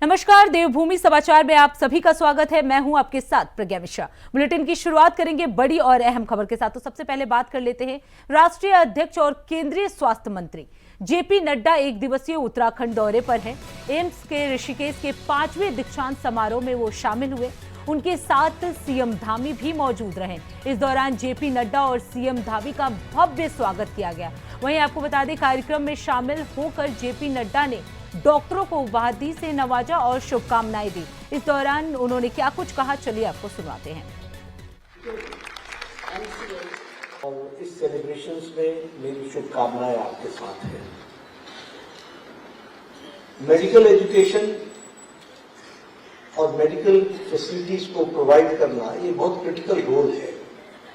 नमस्कार, देवभूमि समाचार में आप सभी का स्वागत है। मैं हूं आपके साथ प्रज्ञा मिश्रा। बुलेटिन की शुरुआत करेंगे बड़ी और अहम खबर के साथ। तो सबसे पहले बात कर लेते हैं राष्ट्रीय अध्यक्ष और केंद्रीय स्वास्थ्य मंत्री जेपी नड्डा एक दिवसीय उत्तराखंड दौरे पर हैं। एम्स के ऋषिकेश के 5वें दीक्षांत समारोह में वो शामिल हुए। उनके साथ सीएम धामी भी मौजूद रहे। इस दौरान जेपी नड्डा और सीएम धामी का भव्य स्वागत किया गया। वहीं आपको बता दें, कार्यक्रम में शामिल होकर जेपी नड्डा ने डॉक्टरों को उपहार से नवाजा और शुभकामनाएं दी। इस दौरान उन्होंने क्या कुछ कहा, चलिए आपको सुनाते हैं। और इस सेलिब्रेशंस में मेरी शुभकामनाएं आपके साथ हैं। मेडिकल एजुकेशन और मेडिकल फैसिलिटीज को प्रोवाइड करना ये बहुत क्रिटिकल रोल है,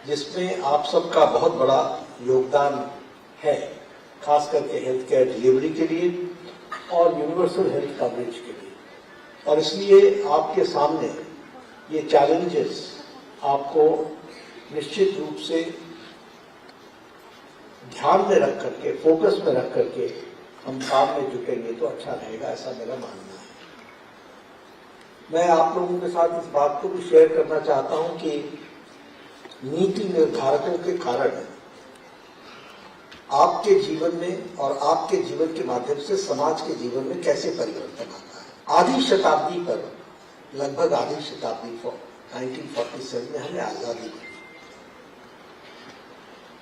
जिसमें आप सबका बहुत बड़ा योगदान है, खास करके हेल्थ केयर डिलीवरी के लिए और यूनिवर्सल हेल्थ कवरेज के लिए। और इसलिए आपके सामने ये चैलेंजेस आपको निश्चित रूप से ध्यान में रख करके, फोकस में रख करके हम काम में जुटेंगे तो अच्छा रहेगा, ऐसा मेरा मानना है। मैं आप लोगों के साथ इस बात को भी शेयर करना चाहता हूं कि नीति निर्धारकों के कारण आपके जीवन में और आपके जीवन के माध्यम से समाज के जीवन में कैसे परिवर्तन आता है। आधी शताब्दी पर, लगभग आधी शताब्दी 1947 में हमें आजादी मिली।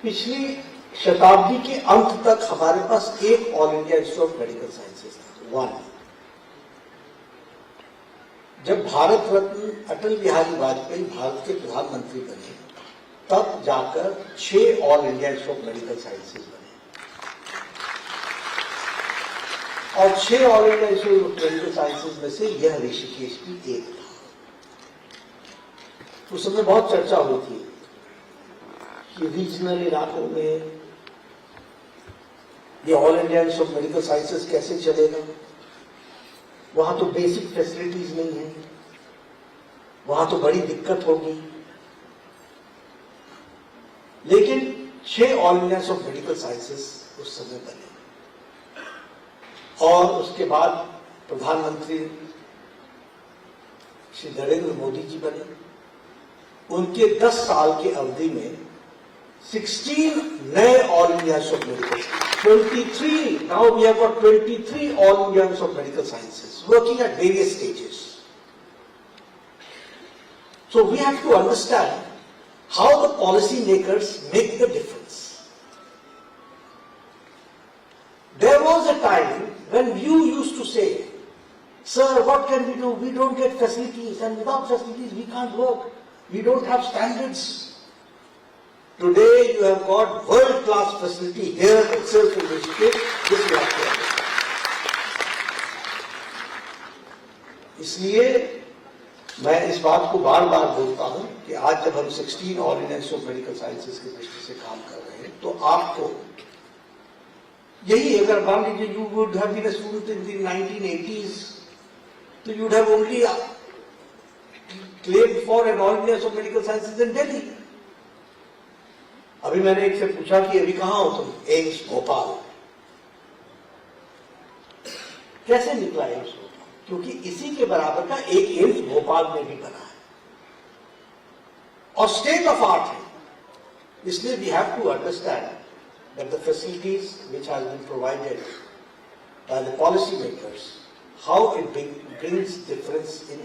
पिछली शताब्दी के अंत तक हमारे पास एक all India institute of medical sciences था, वन। जब भारत रत्न अटल बिहारी वाजपेयी भारत के प्रधानमंत्री बने, तब जाकर 6 all India institute of medical sciences बने और 6 all India institute of medical sciences में से यह ऋषिकेश भी एक था। उस समय बहुत चर्चा हुई थी कि रीजनल इलाकों में ये all India institute of medical sciences कैसे चलेगा, वहां तो बेसिक फैसिलिटीज नहीं है, वहां तो बड़ी दिक्कत होगी। लेकिन 6 all India institute of medical sciences उस समय बने और उसके बाद प्रधानमंत्री श्री नरेंद्र मोदी जी बने। उनके 10 साल की अवधि में 16 नए all India institute of medical sciences, 23, now we have got 23 all India institute of medical sciences working at various stages. So we have to understand how the policy makers make the difference. There was a time when you used to say, sir, what can we do? We don't get facilities, and without facilities we can't work. We don't have standards. Today you have got world-class facility here itself in Rishikesh. This you have to understand. इसलिए मैं इस बात को बार बार बोलता हूं कि आज जब हम 16 all India institute of medical sciences की दृष्टि से काम कर रहे हैं, तो आपको यही, अगर मान लीजिए you would have been a student in the 1980s, तो you would have only claimed for an all India institute of medical sciences in Delhi. अभी मैंने एक से पूछा कि अभी कहां हो तुम? एम्स भोपाल। कैसे निकला एम्स? क्योंकि इसी के बराबर का एक एम्स भोपाल में भी बना है और स्टेट ऑफ आर्ट है। इसलिए we have to understand that the facilities which has been provided by the policy makers, how it brings difference in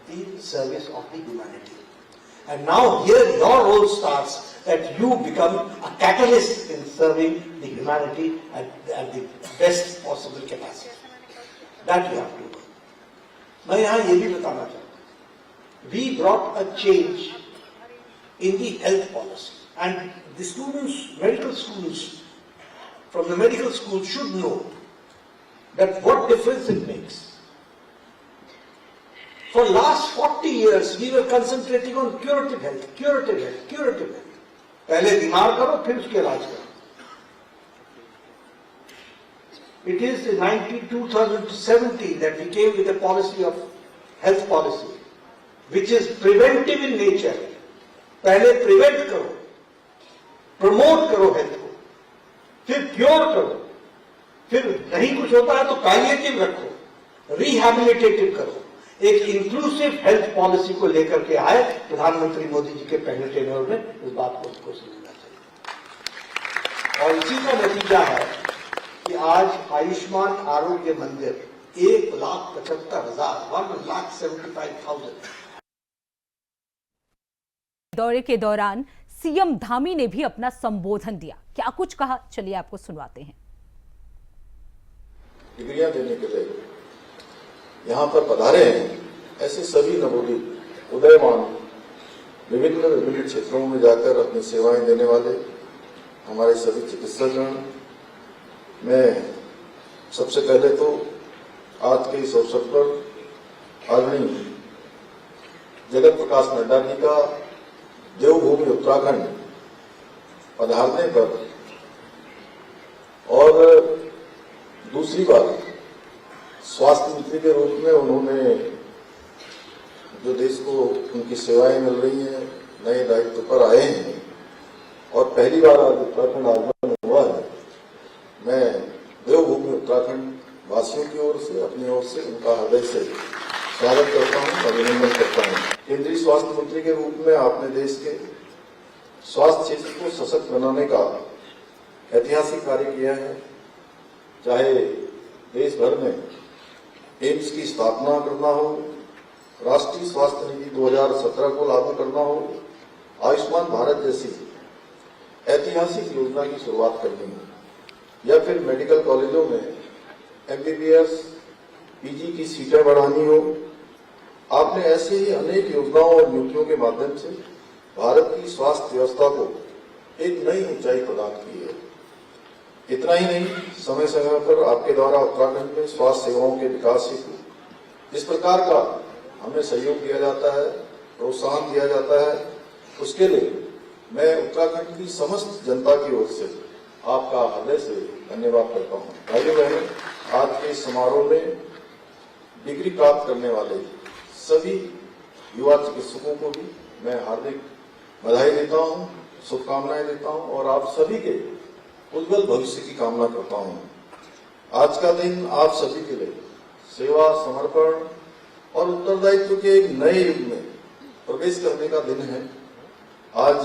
the service of the humanity. And now here your role starts, that you become a catalyst in serving the humanity at the best possible capacity. That we have to do. मैं यहां यह भी बताना चाहता हूं, we brought a change in the health policy and the students, medical students from the medical school should know that what difference it makes. For last 40 years we were concentrating on curative health, curative health, curative health. पहले बीमार करो फिर उसके इलाज करो। It is in 2017 that we came with a policy of health policy, which is preventive in nature. पहले prevent करो, promote करो हेल्थ को, फिर क्योर करो, फिर नहीं कुछ होता है तो पैलिएटिव रखो, रिहैबिलिटेटेड करो, एक इंक्लूसिव हेल्थ पॉलिसी को लेकर के आए प्रधानमंत्री मोदी जी के पहले टेन्योर में, इस बात को उनको समझना चाहिए। और इसी का नतीजा है कि आज आयुष्मान आरोग्य मंदिर 1,75,000 1,75,000 दौरे के दौरान सीएम धामी ने भी अपना संबोधन दिया। क्या कुछ कहा, चलिए आपको सुनवाते हैं। डिग्रियां देने के लिए यहाँ पर पधारे हैं ऐसे सभी नवोदित उदयमान विभिन्न क्षेत्रों में जाकर अपनी सेवाएं देने वाले हमारे सभी चिकित्सकगण, मैं सबसे पहले तो आज के इस अवसर पर आदरणीय जगत प्रकाश नड्डा जी का देवभूमि उत्तराखंड पधारने पर और दूसरी बार स्वास्थ्य मंत्री के रूप में उन्होंने जो देश को उनकी सेवाएं मिल रही हैं, नए दायित्व पर आए हैं और पहली बार आज उत्तराखंड आगमन हुआ है, मैं देवभूमि उत्तराखंड वासियों की ओर से, अपनी ओर से उनका हृदय से स्वागत करता हूं, अभिनंदन करता हूं। केंद्रीय स्वास्थ्य मंत्री के रूप में आपने देश के स्वास्थ्य क्षेत्र को सशक्त बनाने का ऐतिहासिक कार्य किया है। चाहे देश भर में एम्स की स्थापना करना हो, राष्ट्रीय स्वास्थ्य नीति 2017 को लागू करना हो, आयुष्मान भारत जैसी ऐतिहासिक योजना की शुरुआत करनी हो, या फिर मेडिकल कॉलेजों में एमबीबीएस पीजी की सीटें बढ़ानी हो, आपने ऐसे ही अनेक योजनाओं और नीतियों के माध्यम से भारत की स्वास्थ्य व्यवस्था को एक नई ऊंचाई प्रदान की है। इतना ही नहीं, समय समय पर आपके द्वारा उत्तराखंड में स्वास्थ्य सेवाओं के विकास हेतु जिस प्रकार का हमें सहयोग दिया जाता है, प्रोत्साहन दिया जाता है, उसके लिए मैं उत्तराखंड की समस्त जनता की ओर से आपका हृदय से धन्यवाद करता हूँ। भाइयों बहनों, आज के इस समारोह में डिग्री प्राप्त करने वाले सभी युवा चिकित्सकों को भी मैं हार्दिक बधाई देता हूँ, शुभकामनाएं देता हूँ और आप सभी के उज्जवल भविष्य की कामना करता हूँ। आज का दिन आप सभी के लिए सेवा, समर्पण और उत्तरदायित्व के एक नए युग में प्रवेश करने का दिन है। आज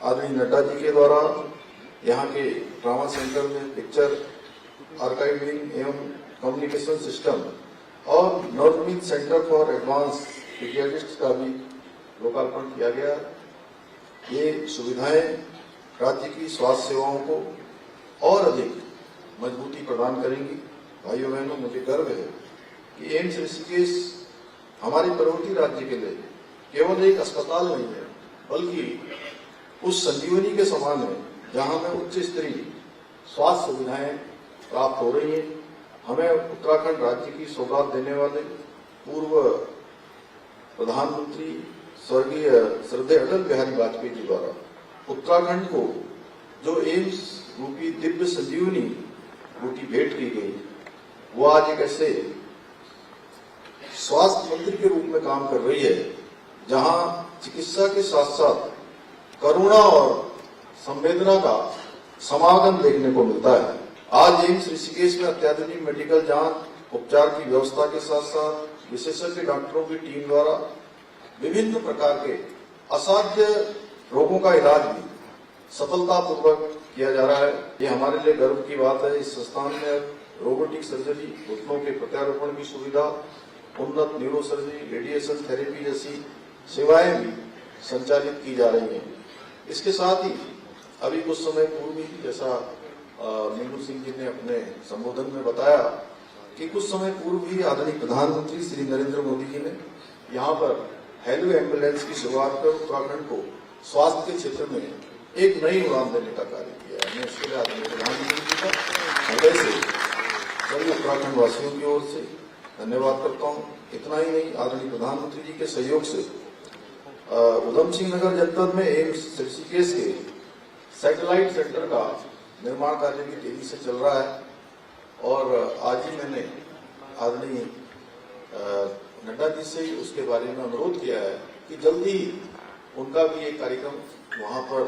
आदरणीय नड्डा जी के द्वारा यहाँ के ट्रामा सेंटर में पिक्चर आर्काइविंग एवं कम्युनिकेशन सिस्टम और नवनिर्मित सेंटर फॉर एडवांस पीडियाट्रिक्स का भी लोकार्पण किया गया। ये सुविधाएं राज्य की स्वास्थ्य सेवाओं को और अधिक मजबूती प्रदान करेंगी। भाइयों बहनों, मुझे गर्व है कि एम्स ऋषिकेश हमारे पर्वतीय राज्य के लिए केवल एक अस्पताल नहीं है, बल्कि उस संजीवनी के समान है जहां में उच्च स्तरीय स्वास्थ्य सुविधाएं प्राप्त हो रही हैं। हमें उत्तराखंड राज्य की सौगात देने वाले पूर्व प्रधानमंत्री स्वर्गीय श्रद्धेय अटल बिहारी वाजपेयी जी द्वारा उत्तराखंड को जो एम्स रूपी दिव्य संजीवनी रूपी भेंट की गई, वो आज एक ऐसे स्वास्थ्य मंत्री के रूप में काम कर रही है जहां चिकित्सा के साथ साथ करुणा और संवेदना का समागम देखने को मिलता है। आज एम्स ऋषिकेश में अत्याधुनिक मेडिकल जांच उपचार की व्यवस्था के साथ साथ विशेषज्ञ डॉक्टरों की टीम द्वारा विभिन्न प्रकार के असाध्य रोगों का इलाज भी सफलतापूर्वक किया जा रहा है। ये हमारे लिए गर्व की बात है। इस संस्थान में रोबोटिक सर्जरी, घुटनों के प्रत्यारोपण की सुविधा, उन्नत न्यूरो सर्जरी, रेडिएशन थेरेपी जैसी सेवाएं भी संचालित की जा रही हैं। इसके साथ ही अभी कुछ समय पूर्व ही, जैसा मीनू सिंह जी ने अपने संबोधन में बताया, कि कुछ समय पूर्व ही आदरणीय प्रधानमंत्री श्री नरेंद्र मोदी जी ने यहाँ पर हेलो एम्बुलेंस की शुरुआत कर उत्तराखंड को स्वास्थ्य के क्षेत्र में एक नई उड़ान देने का कार्य किया है। मैं इसके लिए आदरणीय प्रधानमंत्री जी का हृदय से सभी उत्तराखंड वासियों की ओर से धन्यवाद करता हूँ। इतना ही नहीं, आदरणीय प्रधानमंत्री जी के सहयोग से उधम सिंह नगर जनपद में एम्स ऋषिकेश के सैटेलाइट सेंटर का निर्माण कार्य भी तेजी से चल रहा है और आज ही मैंने आदरणीय नड्डा जी से उसके बारे में अनुरोध किया है कि जल्दी उनका भी एक कार्यक्रम वहां पर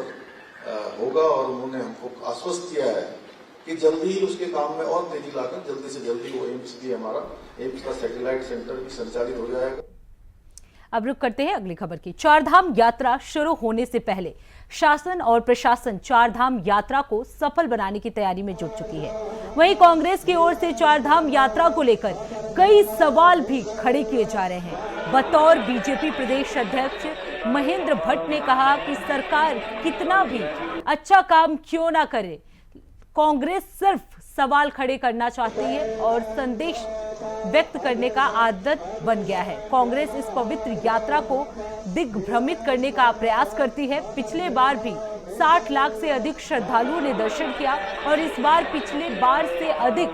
होगा और उन्होंने हमको आश्वस्त किया है कि जल्दी ही उसके काम में और तेजी लाकर जल्दी से जल्दी वो एम्स भी हमारा एम्स का सैटेलाइट सेंटर भी संचालित हो जाएगा। अब रुक करते हैं अगली खबर की। चारधाम यात्रा शुरू होने से पहले शासन और प्रशासन चारधाम यात्रा को सफल बनाने की तैयारी में जुट चुकी है। वहीं कांग्रेस की ओर से चारधाम यात्रा को लेकर कई सवाल भी खड़े किए जा रहे हैं। बतौर बीजेपी प्रदेश अध्यक्ष महेंद्र भट्ट ने कहा कि सरकार कितना भी अच्छा काम क्यों ना करे, कांग्रेस सिर्फ सवाल खड़े करना चाहती है और संदेश व्यक्त करने का आदत बन गया है। कांग्रेस इस पवित्र यात्रा को दिग्भ्रमित करने का प्रयास करती है। पिछले बार भी 60 लाख से अधिक श्रद्धालुओं ने दर्शन किया और इस बार पिछले बार से अधिक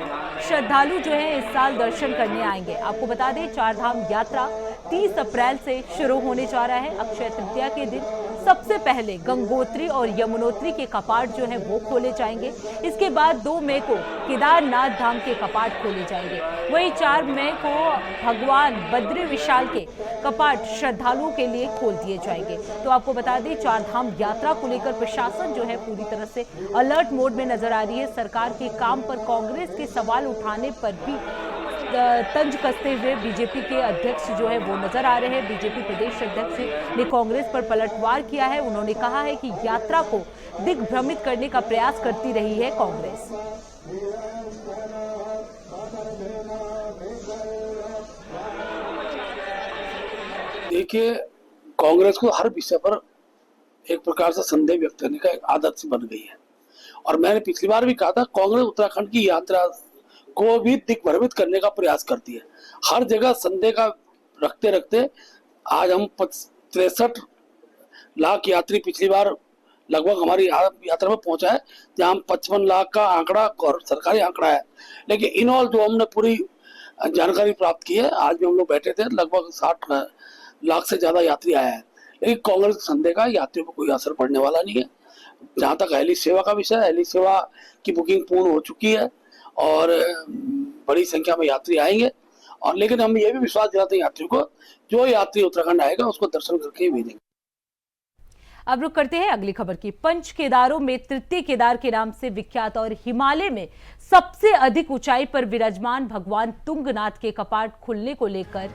श्रद्धालु जो है इस साल दर्शन करने आएंगे। आपको बता दें, चारधाम यात्रा 30 अप्रैल से शुरू होने जा रहा है। अक्षय तृतीया के दिन सबसे पहले गंगोत्री और यमुनोत्री के कपाट जो है वो खोले जाएंगे। इसके बाद 2 मई को केदारनाथ धाम के कपाट खोले जाएंगे। वहीं 4 मई को भगवान बद्री विशाल के कपाट श्रद्धालुओं के लिए खोल दिए जाएंगे। तो आपको बता दें, चारधाम यात्रा को लेकर प्रशासन जो है पूरी तरह से अलर्ट मोड में नजर आ रही है। सरकार के काम पर कांग्रेस के सवाल उठाने पर भी तंज कसते हुए बीजेपी के अध्यक्ष जो है वो नजर आ रहे हैं। बीजेपी प्रदेश अध्यक्ष ने कांग्रेस पर पलटवार किया है। उन्होंने कहा है कि यात्रा को दिग्भ्रमित करने का प्रयास करती रही है कांग्रेस। देखिए, कांग्रेस को हर विषय पर एक प्रकार से संदेह व्यक्त करने का एक आदत सी बन गई है और मैंने पिछली बार भी कहा था, कांग्रेस उत्तराखंड की यात्रा को भी दिग्भ्रमित करने का प्रयास करती है। हर जगह संदेह का रखते रखते आज हम 63 लाख यात्री पिछली बार लगभग हमारी यात्रा में पहुंचा है, जहां हम 55 लाख का आंकड़ा और सरकारी आंकड़ा है। लेकिन इन ऑल जो हमने पूरी जानकारी प्राप्त की है, आज भी हम लोग बैठे थे, लगभग 60 लाख से ज्यादा यात्री आया है। लेकिन कांग्रेस संदेह का यात्रियों पर कोई असर पड़ने वाला नहीं है। जहां तक हेली सेवा का विषय है, हेली सेवा की बुकिंग पूर्ण हो चुकी है और बड़ी संख्या में यात्री आएंगे। और लेकिन हम ये भी विश्वास दिलाते हैं यात्रियों को, जो यात्री उत्तराखंड आएगा उसको दर्शन करके ही भेजेंगे। अब रुक करते हैं अगली खबर की। पंच केदारों में तृतीय केदार के नाम से विख्यात और हिमालय में सबसे अधिक ऊंचाई पर विराजमान भगवान तुंगनाथ के कपाट खुलने को लेकर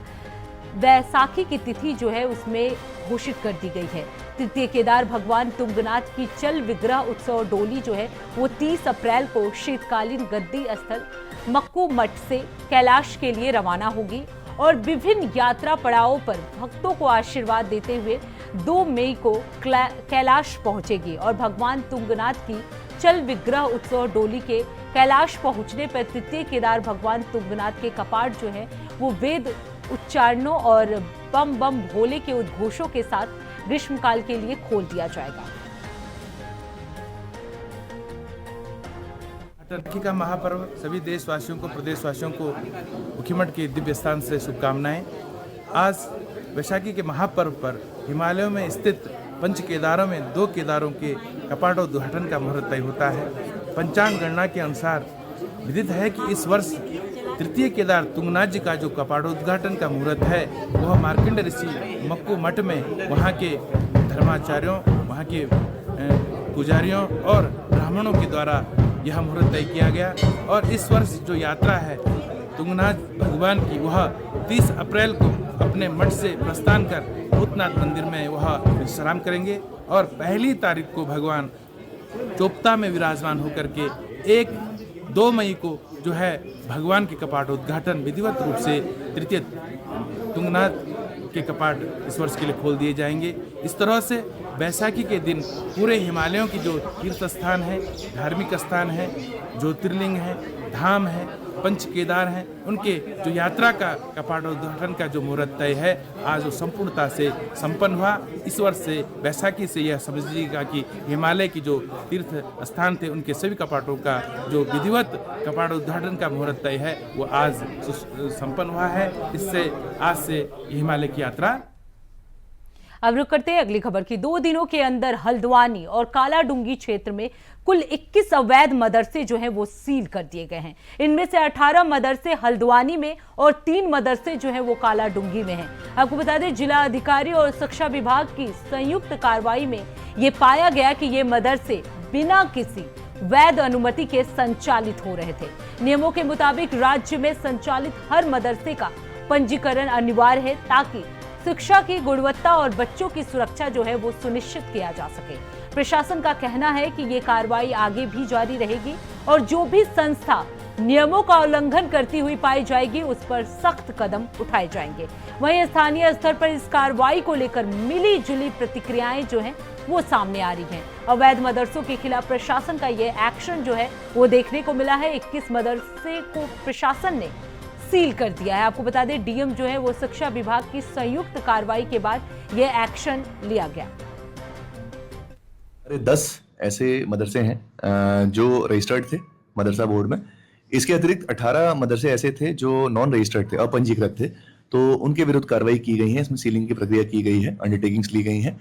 वैसाखी की तिथि जो है उसमें घोषित कर दी गई है। तृतीय केदार भगवान तुंगनाथ की चल विग्रह उत्सव डोली जो है वो 30 अप्रैल को शीतकालीन गद्दी स्थल मक्कू मठ से कैलाश के लिए रवाना होगी और विभिन्न यात्रा पड़ावों पर भक्तों को आशीर्वाद देते हुए 2 मई को कैलाश पहुंचेगी। और भगवान तुंगनाथ की चल विग्रह उत्सव डोली के कैलाश पहुंचने पर तृतीय केदार भगवान तुंगनाथ के कपाट जो है वो वेद उच्चारणों और बम बम भोले के उद्घोषों के साथ ग्रीष्मकाल के लिए खोल दिया जाएगा। टर्की का महापर्व सभी देशवासियों को, प्रदेशवासियों को मुखीमठ के दिव्य स्थान से शुभकामनाएं। आज वैशाखी के महापर्व पर हिमालयों में स्थित पंच केदारों में 2 केदारों के कपाटोद्घाटन का मुहूर्त तय होता है। पंचांग गणना के अनुसार विदित है कि इस वर्ष तृतीय केदार तुंगनाथ जी का जो कपाटोद्घाटन का मुहूर्त है वह मार्कंड ऋषि मक्कू मठ में वहाँ के धर्माचार्यों, वहाँ के पुजारियों और ब्राह्मणों के द्वारा यह मुहूर्त तय किया गया। और इस वर्ष जो यात्रा है तुंगनाथ भगवान की, वह 30 अप्रैल को अपने मठ से प्रस्थान कर भूतनाथ मंदिर में वह विश्राम करेंगे और 1 तारीख को भगवान चोपता में विराजमान होकर के 1-2 मई को जो है भगवान के कपाटोद्घाटन विधिवत रूप से तृतीय तुंगनाथ के कपाट इस वर्ष के लिए खोल दिए जाएंगे। इस तरह से बैसाखी के दिन पूरे हिमालयों की जो तीर्थ स्थान है, धार्मिक स्थान है, ज्योतिर्लिंग है, धाम है, पंच केदार हैं, उनके जो यात्रा का कपाटोद्घाटन का जो मुहूर्त तय है आज वो संपूर्णता से संपन्न हुआ। इस वर्ष से बैसाखी से यह समझ लीजिएगा कि हिमालय की जो तीर्थ स्थान थे उनके सभी कपाटों का जो विधिवत कपाटोद्घाटन का मुहूर्त तय है वो आज संपन्न हुआ है। इससे आज से हिमालय की यात्रा। अब रुक करते हैं अगली खबर की। 2 दिनों के अंदर हल्द्वानी और कालाडूंगी क्षेत्र में कुल 21 अवैध मदरसे जो हैं वो सील कर दिए गए हैं। इनमें से 18 मदरसे हल्द्वानी में और 3 मदरसे जो हैं वो कालाडूंगी में हैं। आपको बता दें, जिला अधिकारी और शिक्षा विभाग की संयुक्त कार्रवाई में ये पाया गया कि ये मदरसे बिना किसी वैध अनुमति के संचालित हो रहे थे। नियमों के मुताबिक राज्य में संचालित हर मदरसे का पंजीकरण अनिवार्य है ताकि शिक्षा की गुणवत्ता और बच्चों की सुरक्षा जो है वो सुनिश्चित किया जा सके। प्रशासन का कहना है कि ये कार्रवाई आगे भी जारी रहेगी और जो भी संस्था नियमों का उल्लंघन करती हुई पाई जाएगी उस पर सख्त कदम उठाए जाएंगे। वहीं स्थानीय स्तर पर इस कार्रवाई को लेकर मिली जुली प्रतिक्रियाएं जो हैं वो सामने आ रही हैं। अवैध मदरसों के खिलाफ प्रशासन का ये एक्शन जो है वो देखने को मिला है। 21 मदरसे को प्रशासन ने सील कर दिया है। आपको बता दें डीएम जो है वो शिक्षा विभाग की संयुक्त कार्रवाई के बाद ये एक्शन लिया गया। 10 ऐसे मदरसे हैं जो रजिस्टर्ड थे मदरसा बोर्ड में। इसके अतिरिक्त 18 मदरसे ऐसे थे जो नॉन रजिस्टर्ड थे, अपंजीकृत थे, तो उनके विरुद्ध कार्रवाई की गई है। इसमें सीलिंग की प्रक्रिया की गई है, अंडरटेकिंग्स ली गई हैं।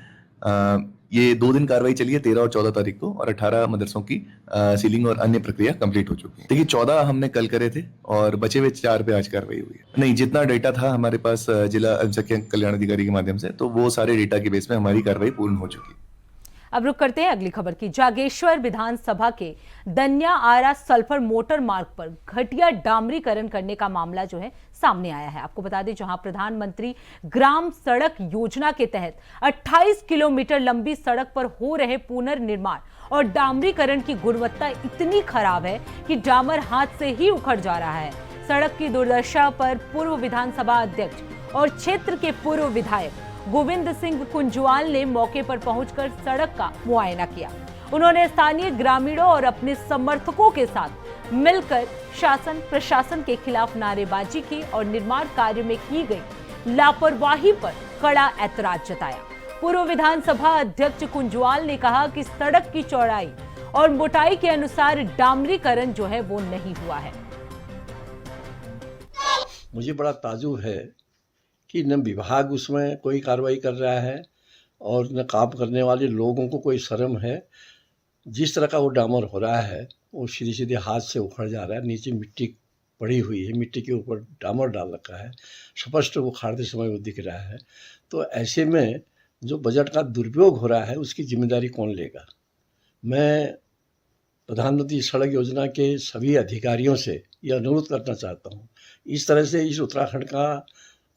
ये 2 दिन कार्रवाई चली है, 13 और 14 तारीख को, और 18 मदरसों की सीलिंग और अन्य प्रक्रिया कंप्लीट हो चुकी है। देखिए 14 हमने कल करे थे और बचे हुए 4 पे आज कार्रवाई हुई है। नहीं, जितना डेटा था हमारे पास जिला अल्पसंख्यक कल्याण अधिकारी के माध्यम से, तो वो सारे डेटा के बेस में हमारी कार्रवाई पूर्ण हो चुकी है। अब रुक करते हैं अगली खबर की। जागेश्वर विधानसभा के दन्या आरा सल्फर मोटर मार्ग पर घटिया डामरीकरण करने का मामला जो है सामने आया है। आपको बता दें जहां प्रधानमंत्री ग्राम सड़क योजना के तहत 28 किलोमीटर लंबी सड़क पर हो रहे पुनर्निर्माण और डामरीकरण की गुणवत्ता इतनी खराब है कि डामर हाथ से ही उखड़ जा रहा है। सड़क की दुर्दशा पर पूर्व विधानसभा अध्यक्ष और क्षेत्र के पूर्व विधायक गोविंद सिंह कुंजवाल ने मौके पर पहुंचकर सड़क का मुआयना किया। उन्होंने स्थानीय ग्रामीणों और अपने समर्थकों के साथ मिलकर शासन प्रशासन के खिलाफ नारेबाजी की और निर्माण कार्य में की गई लापरवाही पर कड़ा ऐतराज जताया। पूर्व विधानसभा अध्यक्ष कुंजवाल ने कहा कि सड़क की चौड़ाई और मोटाई के अनुसार डामरीकरण जो है वो नहीं हुआ है। मुझे बड़ा ताज्जुब है कि न विभाग उसमें कोई कार्रवाई कर रहा है और न काम करने वाले लोगों को कोई शर्म है। जिस तरह का वो डामर हो रहा है वो सीधे सीधे हाथ से उखड़ जा रहा है। नीचे मिट्टी पड़ी हुई है, मिट्टी के ऊपर डामर डाल रखा है, स्पष्ट वो खाड़ते समय वो दिख रहा है। तो ऐसे में जो बजट का दुरुपयोग हो रहा है उसकी जिम्मेदारी कौन लेगा? मैं प्रधानमंत्री सड़क योजना के सभी अधिकारियों से यह अनुरोध करना चाहता हूँ, इस तरह से इस उत्तराखंड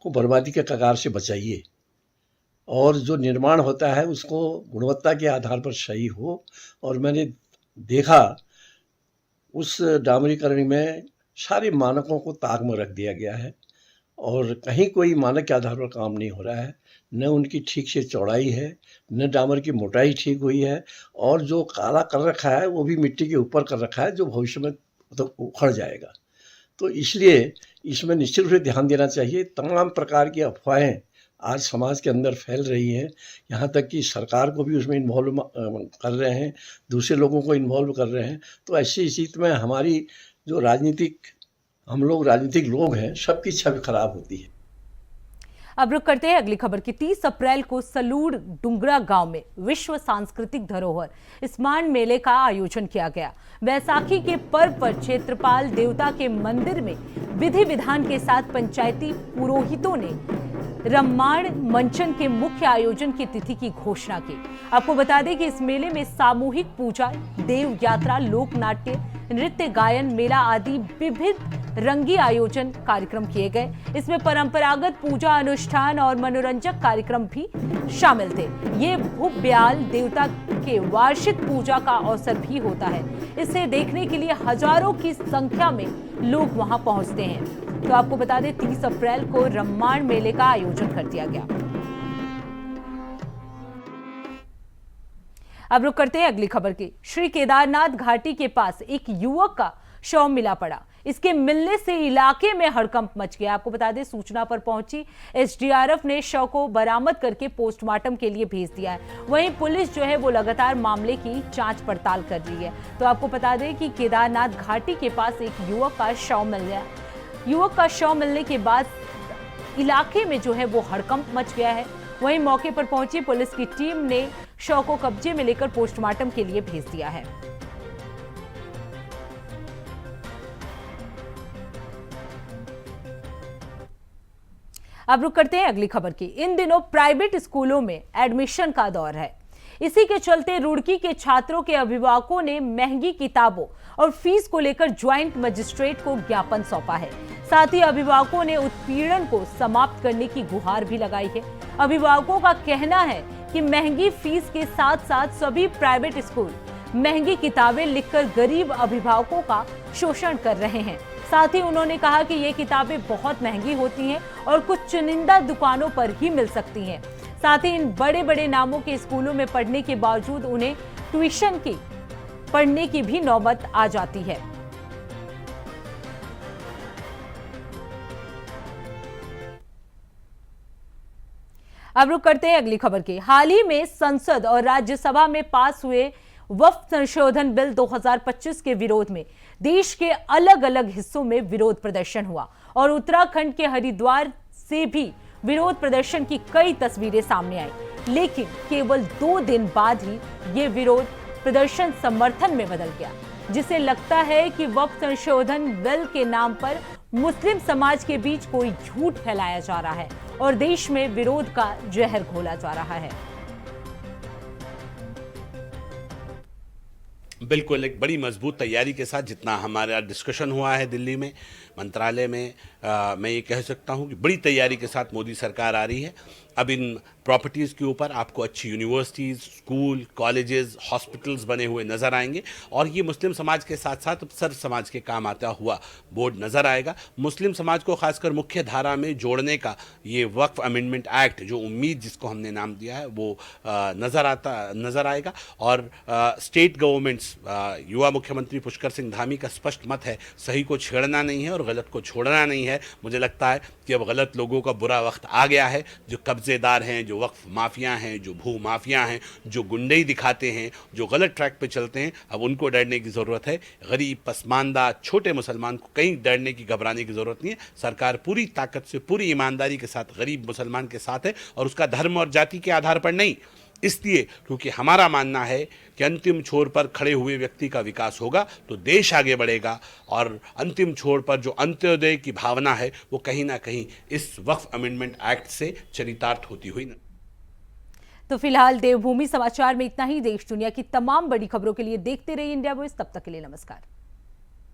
को बर्बादी के कगार से बचाइए और जो निर्माण होता है उसको गुणवत्ता के आधार पर सही हो। और मैंने देखा उस डामरीकरण में सारे मानकों को ताक में रख दिया गया है और कहीं कोई मानक के आधार पर काम नहीं हो रहा है। न उनकी ठीक से चौड़ाई है, न डामर की मोटाई ठीक हुई है, और जो काला कर रखा है वो भी मिट्टी के ऊपर कर रखा है जो भविष्य में तो उखड़ जाएगा। तो इसलिए इसमें निश्चित रूप से ध्यान देना चाहिए। तमाम प्रकार की अफवाहें आज समाज के अंदर फैल रही हैं, यहाँ तक कि सरकार को भी उसमें इन्वॉल्व कर रहे हैं, दूसरे लोगों को इन्वॉल्व कर रहे हैं। तो ऐसी स्थिति में हमारी जो हम लोग राजनीतिक लोग हैं, सबकी छवि खराब होती है। अब रुक करते हैं अगली खबर की। 30 अप्रैल को सलूड़ डुंगरा गांव में विश्व सांस्कृतिक धरोहर स्मार्ट मेले का आयोजन किया गया। बैसाखी के पर्व पर क्षेत्रपाल देवता के मंदिर में विधि विधान के साथ पंचायती पुरोहितों ने रामायण मंचन के मुख्य आयोजन की तिथि की घोषणा की। आपको बता दें कि इस मेले में सामूहिक पूजा, देव यात्रा, लोक नाट्य, नृत्य, गायन, मेला आदि विविध रंगी आयोजन कार्यक्रम किए गए। इसमें परंपरागत पूजा अनुष्ठान और मनोरंजक कार्यक्रम भी शामिल थे। ये भूब्याल देवता के वार्षिक पूजा का अवसर भी होता है। इसे देखने के लिए हजारों की संख्या में लोग वहां पहुंचते हैं। तो आपको बता दें 30 अप्रैल को रामायण मेले का आयोजन कर दिया गया। अब रुक करते हैं अगली खबर की। श्री केदारनाथ घाटी के पास एक युवक का शव मिला पड़ा। इसके मिलने से इलाके में हड़कंप मच गया। आपको बता दें सूचना पर पहुंची एसडीआरएफ ने शव को बरामद करके पोस्टमार्टम के लिए भेज दिया है। वहीं पुलिस जो है वो लगातार मामले की जांच पड़ताल कर रही है। तो आपको बता दें कि केदारनाथ घाटी के पास एक युवक का शव मिल गया। युवक का शव मिलने के बाद इलाके में जो है वो हड़कंप मच गया है। वहीं मौके पर पहुंची पुलिस की टीम ने शव को कब्जे में लेकर पोस्टमार्टम के लिए भेज दिया है। अब रुक करते हैं अगली खबर की। इन दिनों प्राइवेट स्कूलों में एडमिशन का दौर है। इसी के चलते रुड़की के छात्रों के अभिभावकों ने महंगी किताबों और फीस को लेकर ज्वाइंट मजिस्ट्रेट को ज्ञापन सौंपा है। साथ ही अभिभावकों ने उत्पीड़न को समाप्त करने की गुहार भी लगाई है। अभिभावकों का कहना है कि महंगी फीस के साथ साथ सभी प्राइवेट स्कूल महंगी किताबें लिखकर गरीब अभिभावकों का शोषण कर रहे हैं। साथ ही उन्होंने कहा कि ये किताबें बहुत महंगी होती हैं और कुछ चुनिंदा दुकानों पर ही मिल सकती हैं। साथ ही इन बड़े बड़े नामों के स्कूलों में पढ़ने के बावजूद उन्हें ट्यूशन की पढ़ने की भी नौबत आ जाती है। अब रुक करते हैं अगली खबर की। हाल ही में संसद और राज्यसभा में पास हुए वक्फ संशोधन बिल 2025 के विरोध में देश के अलग अलग हिस्सों में विरोध प्रदर्शन हुआ और उत्तराखंड के हरिद्वार से भी विरोध प्रदर्शन की कई तस्वीरें सामने आई। लेकिन केवल 2 दिन बाद ही ये विरोध प्रदर्शन समर्थन में बदल गया, जिसे लगता है कि वक्फ संशोधन बिल के नाम पर मुस्लिम समाज के बीच कोई झूठ फैलाया जा रहा है और देश में विरोध का जहर घोला जा रहा है। बिल्कुल एक बड़ी मजबूत तैयारी के साथ जितना हमारा डिस्कशन हुआ है दिल्ली में मंत्रालय में, मैं ये कह सकता हूँ कि बड़ी तैयारी के साथ मोदी सरकार आ रही है। अब इन प्रॉपर्टीज़ के ऊपर आपको अच्छी यूनिवर्सिटीज़, स्कूल, कॉलेजेस, हॉस्पिटल्स बने हुए नज़र आएंगे और ये मुस्लिम समाज के साथ साथ सर्व समाज के काम आता हुआ बोर्ड नज़र आएगा। मुस्लिम समाज को खासकर मुख्य धारा में जोड़ने का ये वक्फ अमेंडमेंट एक्ट, जो उम्मीद जिसको हमने नाम दिया है, वो नज़र आएगा। और स्टेट गवर्नमेंट्स, युवा मुख्यमंत्री पुष्कर सिंह धामी का स्पष्ट मत है, सही को छेड़ना नहीं है और गलत को छोड़ना नहीं है। मुझे लगता है कि अब गलत लोगों का बुरा वक्त आ गया है। जो कब्जेदार हैं, जो वक्फ माफिया हैं, जो भू माफिया हैं, जो गुंडई दिखाते हैं, जो गलत ट्रैक पे चलते हैं, अब उनको डरने की ज़रूरत है। गरीब, पसमानदा, छोटे मुसलमान को कहीं डरने की, घबराने की ज़रूरत नहीं है। सरकार पूरी ताकत से, पूरी ईमानदारी के साथ गरीब मुसलमान के साथ है और उसका धर्म और जाति के आधार पर नहीं। इसलिए क्योंकि हमारा मानना है कि अंतिम छोर पर खड़े हुए व्यक्ति का विकास होगा तो देश आगे बढ़ेगा और अंतिम छोर पर जो अंत्योदय की भावना है वो कहीं ना कहीं इस वक्फ अमेंडमेंट एक्ट से चरितार्थ होती हुई। तो फिलहाल देवभूमि समाचार में इतना ही। देश दुनिया की तमाम बड़ी खबरों के लिए देखते रहिए इंडिया वॉइस। तब तक के लिए नमस्कार।